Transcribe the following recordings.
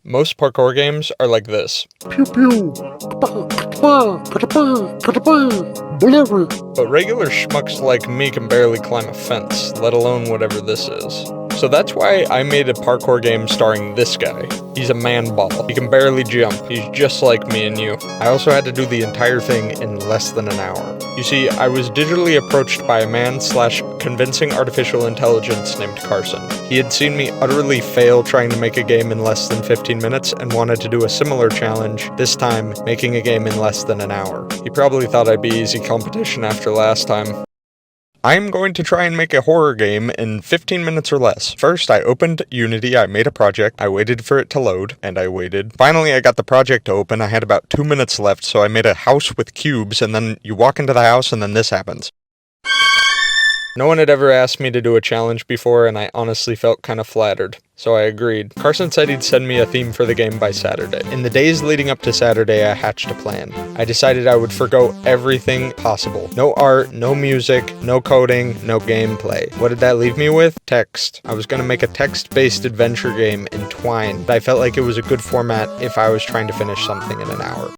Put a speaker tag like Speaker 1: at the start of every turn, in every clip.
Speaker 1: Most parkour games are like this.
Speaker 2: Pew pew.
Speaker 1: But regular schmucks like me can barely climb a fence, let alone whatever this is. So that's why I made a parkour game starring this guy. He's a man ball. He can barely jump. He's just like me and you. I also had to do the entire thing in less than an hour. You see, I was digitally approached by a man/convincing artificial intelligence named Carson. He had seen me utterly fail trying to make a game in less than 15 minutes and wanted to do a similar challenge, this time making a game in less than an hour. He probably thought I'd be easy competition after last time. I'm going to try and make a horror game in 15 minutes or less. First, I opened Unity, I made a project, I waited for it to load, and I waited. Finally, I got the project to open, I had about 2 minutes left, so I made a house with cubes, and then you walk into the house, and then this happens. No one had ever asked me to do a challenge before, and I honestly felt kind of flattered. So I agreed. Carson said he'd send me a theme for the game by Saturday. In the days leading up to Saturday, I hatched a plan. I decided I would forgo everything possible. No art, no music, no coding, no gameplay. What did that leave me with? Text. I was gonna make a text-based adventure game in Twine. I felt like it was a good format if I was trying to finish something in an hour.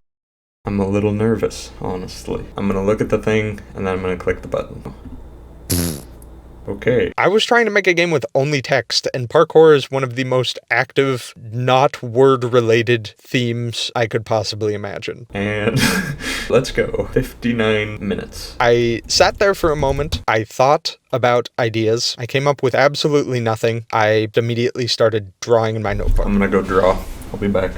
Speaker 1: I'm a little nervous, honestly. I'm gonna look at the thing, and then I'm gonna click the button. Okay. I was trying to make a game with only text, and parkour is one of the most active, not word-related themes I could possibly imagine. And let's go. 59 minutes. I sat there for a moment. I thought about ideas. I came up with absolutely nothing. I immediately started drawing in my notebook. I'm gonna go draw. I'll be back.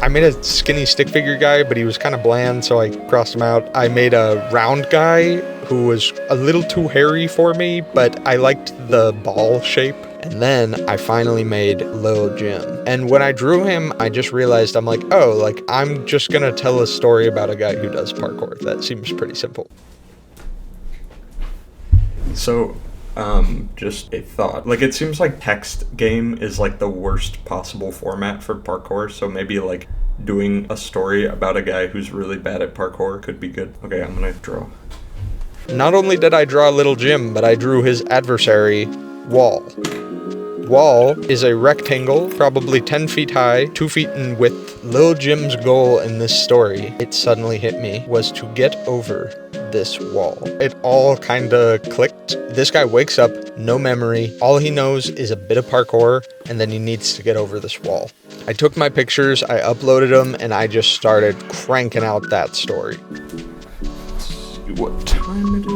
Speaker 1: I made a skinny stick figure guy, but he was kind of bland, so I crossed him out. I made a round guy who was a little too hairy for me, but I liked the ball shape. And then I finally made Lil Jim. And when I drew him, I just realized I'm like, oh, like I'm just gonna tell a story about a guy who does parkour. That seems pretty simple. So, just a thought. Like, it seems like text game is like the worst possible format for parkour, so maybe like doing a story about a guy who's really bad at parkour could be good. Okay, I'm gonna draw. Not only did I draw Lil Jim, but I drew his adversary, Wall. Wall is a rectangle, probably 10 feet high, 2 feet in width. Lil Jim's goal in this story, it suddenly hit me, was to get over this wall. It all kinda clicked. This guy wakes up, no memory. All he knows is a bit of parkour, and then he needs to get over this wall. I took my pictures, I uploaded them, and I just started cranking out that story. What time it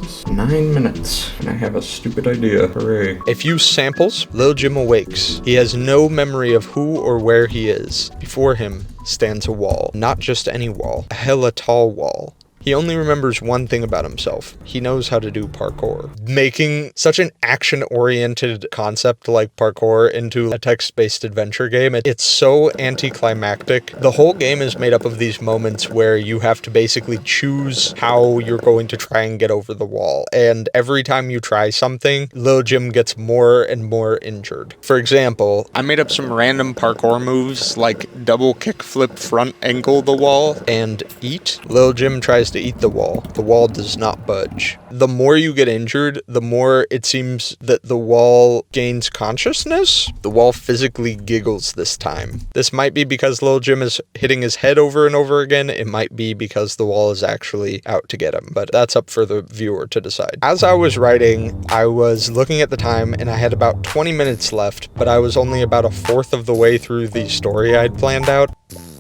Speaker 1: is? 9 minutes. And I have a stupid idea. Hooray. A few samples. Lil Jim awakes. He has no memory of who or where he is. Before him stands a wall. Not just any wall. A hella tall wall. He only remembers one thing about himself. He knows how to do parkour. Making such an action-oriented concept like parkour into a text-based adventure game, it's so anticlimactic. The whole game is made up of these moments where you have to basically choose how you're going to try and get over the wall. And every time you try something, Lil Jim gets more and more injured. For example, I made up some random parkour moves like double kickflip front ankle the wall and eat. Lil Jim tries to eat the wall. The wall does not budge. The more you get injured, the more it seems that the wall gains consciousness. The wall physically giggles this time. This might be because Lil Jim is hitting his head over and over again. It might be because the wall is actually out to get him, but that's up for the viewer to decide. As I was writing, I was looking at the time and I had about 20 minutes left, but I was only about a fourth of the way through the story I'd planned out.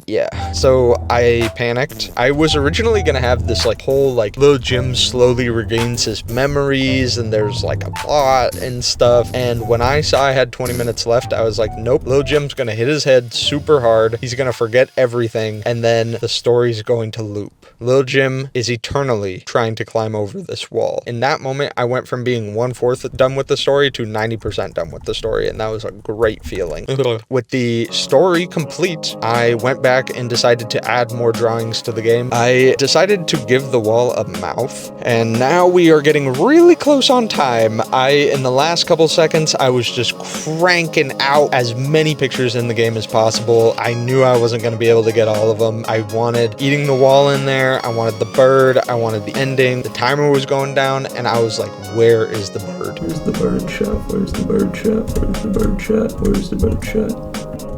Speaker 1: Yeah, so I panicked. I was originally gonna have this like whole like Lil Jim slowly regains his memories and there's like a plot and stuff. And when I saw I had 20 minutes left, I was like, nope, Lil Jim's gonna hit his head super hard. He's gonna forget everything and then the story's going to loop. Lil Jim is eternally trying to climb over this wall. In that moment, I went from being 1/4 done with the story to 90% done with the story, and that was a great feeling. With the story complete, I went back and decided to add more drawings to the game. I decided to give the wall a mouth, and now we are getting really close on time. In the last couple seconds, I was just cranking out as many pictures in the game as possible. I knew I wasn't going to be able to get all of them. I wanted eating the wall in there. I wanted the bird. I wanted the ending. The timer was going down, and I was like, where is the bird? Where's the bird shot? Where's the bird shot? Where's the bird shot? Where's the bird shot?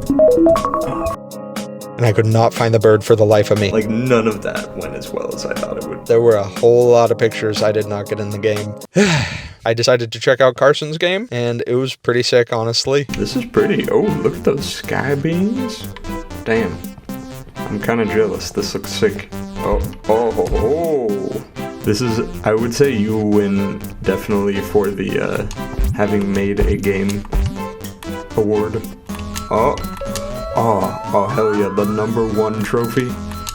Speaker 1: And I could not find the bird for the life of me.
Speaker 2: Like, none of that went as well as I thought it would.
Speaker 1: There were a whole lot of pictures I did not get in the game. I decided to check out Carson's game, and it was pretty sick, honestly.
Speaker 2: This is pretty. Oh, look at those sky beams. Damn. I'm kind of jealous. This looks sick. Oh. This is, I would say you win definitely for the having made a game award. Oh, hell yeah, the #1 trophy.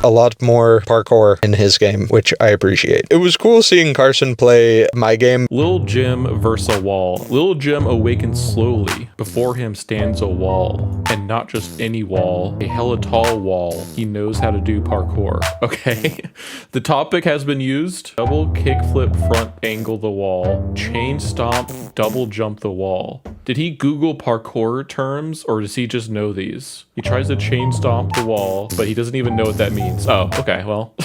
Speaker 1: A lot more parkour in his game, which I appreciate. It was cool seeing Carson play my game.
Speaker 3: Lil Jim versus a wall. Lil Jim awakens slowly. Before him stands a wall. And not just any wall, a hella tall wall. He knows how to do parkour. Okay. The topic has been used. Double kickflip front angle the wall. Chain stomp, double jump the wall. Did he Google parkour terms, or does he just know these? He tries to chain stomp the wall, but he doesn't even know what that means. Oh, okay, well.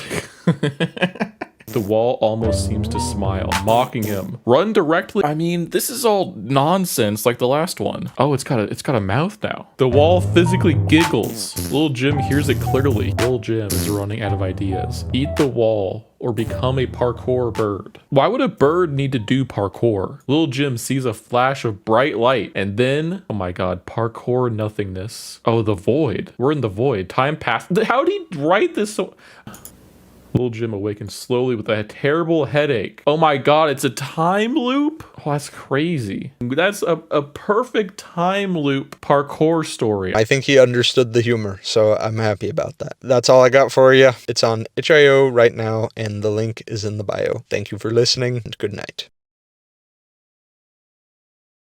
Speaker 3: The wall almost seems to smile, mocking him. Run directly. I mean, this is all nonsense like the last one. Oh, it's got a mouth now. The wall physically giggles. Lil Jim hears it clearly. Lil Jim is running out of ideas. Eat the wall or become a parkour bird. Why would a bird need to do parkour? Lil Jim sees a flash of bright light and then, oh my god, parkour nothingness. Oh, the void. We're in the void. Time passed. How did he write this so... Lil Jim awakens slowly with a terrible headache. Oh my god, it's a time loop? Oh, that's crazy. That's a perfect time loop parkour story.
Speaker 1: I think he understood the humor, so I'm happy about that. That's all I got for you. It's on itch.io right now, and the link is in the bio. Thank you for listening, and good night.